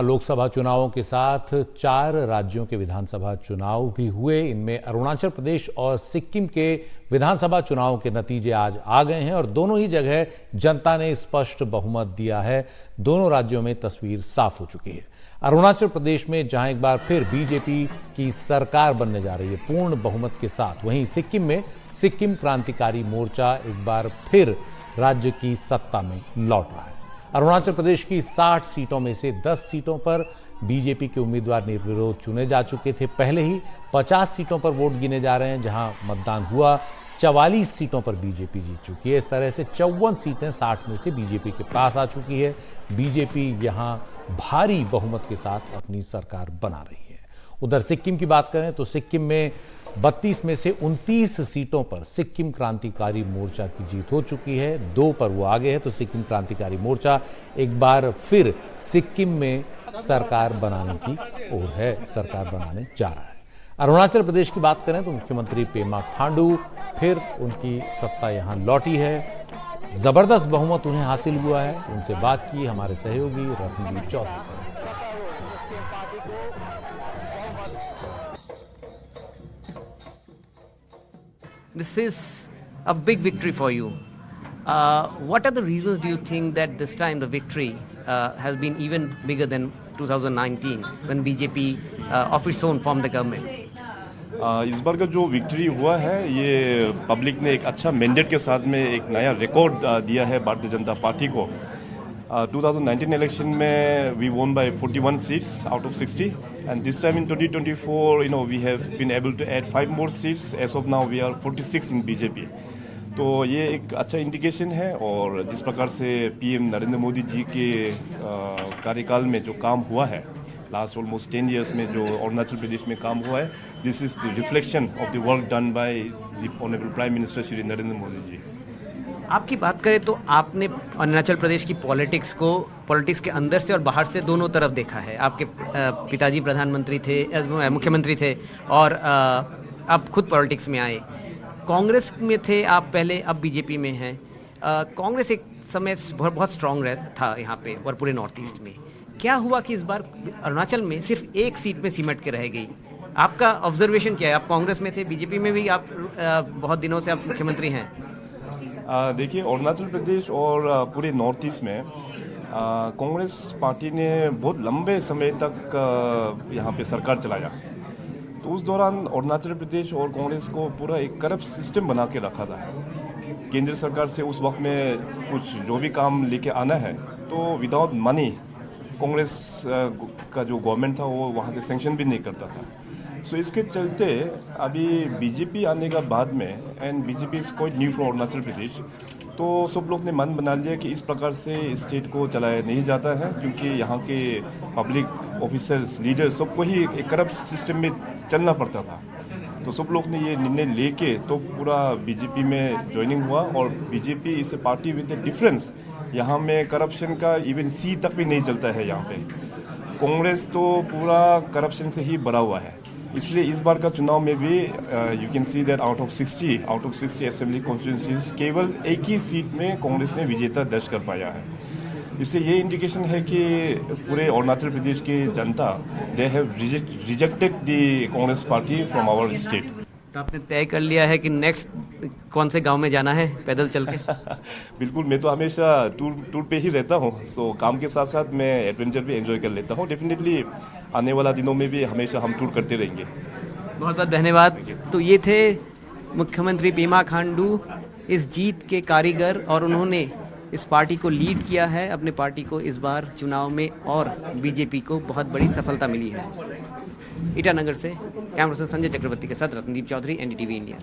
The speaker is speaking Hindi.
लोकसभा चुनावों के साथ 4 राज्यों के विधानसभा चुनाव भी हुए। इनमें अरुणाचल प्रदेश और सिक्किम के विधानसभा चुनाव के नतीजे आज आ गए हैं और दोनों ही जगह जनता ने स्पष्ट बहुमत दिया है। दोनों राज्यों में तस्वीर साफ हो चुकी है। अरुणाचल प्रदेश में जहां एक बार फिर बीजेपी की सरकार बनने जा रही है पूर्ण बहुमत के साथ, वहीं सिक्किम में सिक्किम क्रांतिकारी मोर्चा एक बार फिर राज्य की सत्ता में लौट रहा है। अरुणाचल प्रदेश की 60 सीटों में से 10 सीटों पर बीजेपी के उम्मीदवार निर्विरोध चुने जा चुके थे। पहले ही 50 सीटों पर वोट गिने जा रहे हैं। जहां मतदान हुआ 44 सीटों पर बीजेपी जीत चुकी है। इस तरह से 54 सीटें 60 में से बीजेपी के पास आ चुकी है। बीजेपी यहां भारी बहुमत के साथ अपनी सरकार बना रही है। उधर सिक्किम की बात करें तो सिक्किम में 32 में से 29 सीटों पर सिक्किम क्रांतिकारी मोर्चा की जीत हो चुकी है। 2 पर वो आगे है, तो सिक्किम क्रांतिकारी मोर्चा एक बार फिर सिक्किम में सरकार बनाने की ओर है, सरकार बनाने जा रहा है। अरुणाचल प्रदेश की बात करें तो मुख्यमंत्री पेमा खांडू फिर उनकी सत्ता यहां लौटी है। जबरदस्त बहुमत उन्हें हासिल हुआ है। उनसे बात की हमारे सहयोगी Ratnadeep Chaudhary. This is a big victory for you. What are the reasons do you think that this time the victory has been even bigger than 2019 when BJP of its own formed the government? इस बार का जो विक्ट्री हुआ है ये पब्लिक ने एक अच्छा मैंडेट के साथ में एक नया रिकॉर्ड दिया है भारतीय जनता पार्टी को। 2019 इलेक्शन में we won by 41 seats out of 60 and this time in 2024 we have been able to add 5 more seats. As of now we are 46 in BJP. तो ये एक अच्छा इंडिकेशन है और जिस प्रकार से पीएम नरेंद्र मोदी जी के कार्यकाल में जो काम हुआ है लास्ट ऑलमोस्ट 10 years में जो अरुणाचल प्रदेश में काम हुआ है, this is the reflection of the work done by the honourable prime minister Shri Narendra Modi ji. आपकी बात करें तो आपने अरुणाचल प्रदेश की पॉलिटिक्स के अंदर से और बाहर से दोनों तरफ देखा है। आपके पिताजी प्रधानमंत्री थे, मुख्यमंत्री थे और आप खुद पॉलिटिक्स में आए। कांग्रेस में थे आप पहले, अब बीजेपी में हैं। कांग्रेस एक समय बहुत स्ट्रांग था यहाँ पे और पूरे नॉर्थ ईस्ट में। क्या हुआ कि इस बार अरुणाचल में सिर्फ एक सीट में सिमट के रह गई? आपका ऑब्जर्वेशन क्या है? आप कांग्रेस में थे, बीजेपी में भी आप बहुत दिनों से आप मुख्यमंत्री हैं। देखिए, अरुणाचल प्रदेश और पूरे नॉर्थ ईस्ट में कांग्रेस पार्टी ने बहुत लंबे समय तक यहाँ पे सरकार चलाया। तो उस दौरान अरुणाचल प्रदेश और कांग्रेस को पूरा एक करप्ट सिस्टम बना के रखा था। केंद्र सरकार से उस वक्त में कुछ जो भी काम लेके आना है तो विदाउट मनी कांग्रेस का जो गवर्नमेंट था वो वहाँ से सैंक्शन भी नहीं करता था। सो इसके चलते अभी बीजेपी आने का बाद में and BJP is quite new for Arunachal Pradesh, तो सब लोग ने मन बना लिया कि इस प्रकार से स्टेट को चलाया नहीं जाता है क्योंकि यहाँ के पब्लिक ऑफिसर्स लीडर सबको ही एक करप्ट सिस्टम में चलना पड़ता था। तो सब लोग ने ये निर्णय लेके तो पूरा बीजेपी में ज्वाइनिंग हुआ और बीजेपी इस पार्टी विद द डिफरेंस यहाँ में करप्शन का इवन सी तक भी नहीं चलता है। यहाँ पे कांग्रेस तो पूरा करप्शन से ही भरा हुआ है। इसलिए इस बार का चुनाव में भी you can see that out of 60 assembly constituencies केवल एक ही सीट में कांग्रेस ने विजेता दर्ज कर पाया है। इससे ये इंडिकेशन है कि पूरे अरुणाचल प्रदेश की जनता they have rejected the Congress party from our state. तो आपने तय कर लिया है कि नेक्स्ट कौन से गांव में जाना है पैदल चल के? बिल्कुल, मैं तो हमेशा टूर पे ही रहता हूँ। सो काम के साथ साथ मैं एडवेंचर भी एंजॉय कर लेता हूँ। डेफिनेटली आने वाला दिनों में भी हमेशा हम टूर करते रहेंगे। बहुत बहुत धन्यवाद। तो ये थे मुख्यमंत्री पेमा खांडू, इस जीत के कारीगर, और उन्होंने इस पार्टी को लीड किया है, अपने पार्टी को इस बार चुनाव में, और बीजेपी को बहुत बड़ी सफलता मिली है। ईटानगर से कैमरा पर्सन संजय चक्रवर्ती के साथ रत्नदीप चौधरी, एनडीटीवी इंडिया।